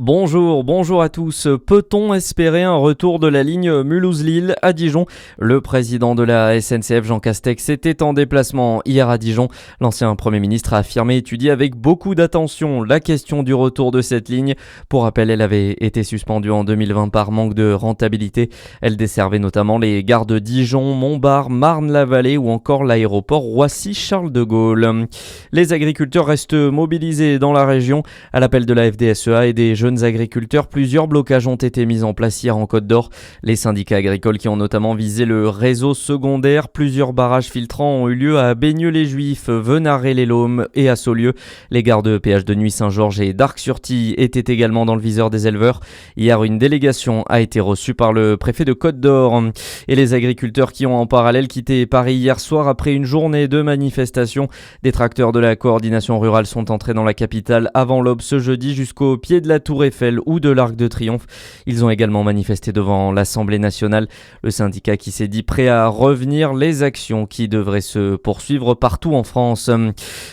Bonjour à tous. Peut-on espérer un retour de la ligne Mulhouse-Lille à Dijon ? Le président de la SNCF, Jean Castex, était en déplacement hier à Dijon. L'ancien Premier ministre a affirmé étudier avec beaucoup d'attention la question du retour de cette ligne. Pour rappel, elle avait été suspendue en 2020 par manque de rentabilité. Elle desservait notamment les gares de Dijon, Montbard, Marne-la-Vallée ou encore l'aéroport Roissy-Charles de Gaulle. Les agriculteurs restent mobilisés dans la région. À l'appel de la FDSEA et des jeunes agriculteurs, plusieurs blocages ont été mis en place hier en Côte d'Or. Les syndicats agricoles qui ont notamment visé le réseau secondaire, plusieurs barrages filtrants ont eu lieu à Beigneux-les-Juifs, Venaré-les-Laumes et à Saulieu. Les gares de péage de Nuit-Saint-Georges et d'Arc-sur-Tille étaient également dans le viseur des éleveurs. Hier, une délégation a été reçue par le préfet de Côte d'Or. Et les agriculteurs qui ont en parallèle quitté Paris hier soir après une journée de manifestation. Des tracteurs de la coordination rurale sont entrés dans la capitale avant l'aube ce jeudi jusqu'au pied de la Tour Eiffel ou de l'Arc de Triomphe. Ils ont également manifesté devant l'Assemblée nationale. Le syndicat qui s'est dit prêt à revenir, les actions qui devraient se poursuivre partout en France.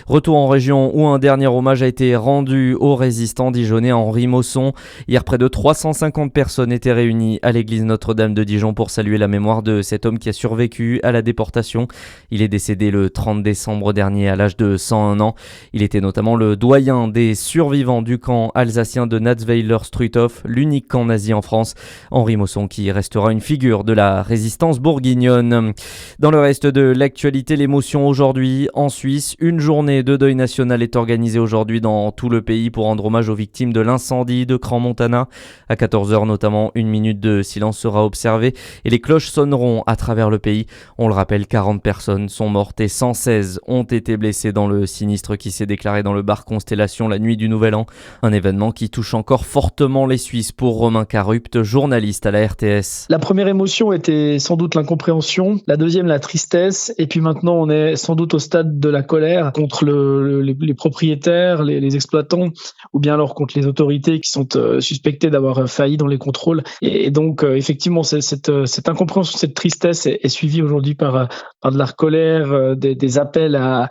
Retour en région où un dernier hommage a été rendu au résistant dijonnais Henri Mosson. Hier, près de 350 personnes étaient réunies à l'église Notre-Dame de Dijon pour saluer la mémoire de cet homme qui a survécu à la déportation. Il est décédé le 30 décembre dernier à l'âge de 101 ans. Il était notamment le doyen des survivants du camp alsacien de Natzweiler-Struthof, l'unique camp nazi en France. Henri Mosson qui restera une figure de la résistance bourguignonne. Dans le reste de l'actualité, l'émotion aujourd'hui en Suisse. Une journée de deuil national est organisée aujourd'hui dans tout le pays pour rendre hommage aux victimes de l'incendie de Crans-Montana. À 14h notamment, une minute de silence sera observée et les cloches sonneront à travers le pays. On le rappelle, 40 personnes sont mortes et 116 ont été blessées dans le sinistre qui s'est déclaré dans le bar Constellation la nuit du Nouvel An. Un événement qui touche encore fortement les Suisses pour Romain Carupt, journaliste à la RTS. La première émotion était sans doute l'incompréhension, la deuxième la tristesse, et puis maintenant on est sans doute au stade de la colère contre les propriétaires, les exploitants, ou bien alors contre les autorités qui sont suspectées d'avoir failli dans les contrôles. Et donc effectivement cette incompréhension, cette tristesse est suivie aujourd'hui par de la colère, des appels à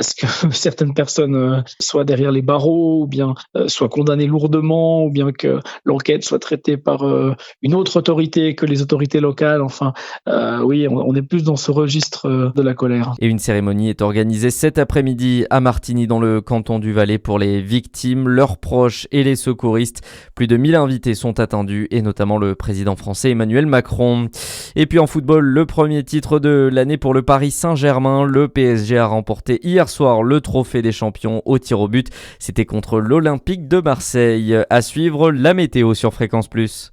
ce que certaines personnes soient derrière les barreaux, ou bien soient condamnées lourdement, ou bien que l'enquête soit traitée par une autre autorité que les autorités locales. Enfin, oui, on est plus dans ce registre de la colère. Et une cérémonie est organisée cet après-midi à Martigny dans le canton du Valais pour les victimes, leurs proches et les secouristes. Plus de 1000 invités sont attendus et notamment le président français Emmanuel Macron. Et puis en football, le premier titre de l'année pour le Paris Saint-Germain. Le PSG a remporté hier soir le trophée des champions au tir au but. C'était contre l'Olympique de Marseille. À suivre la météo sur Fréquence Plus.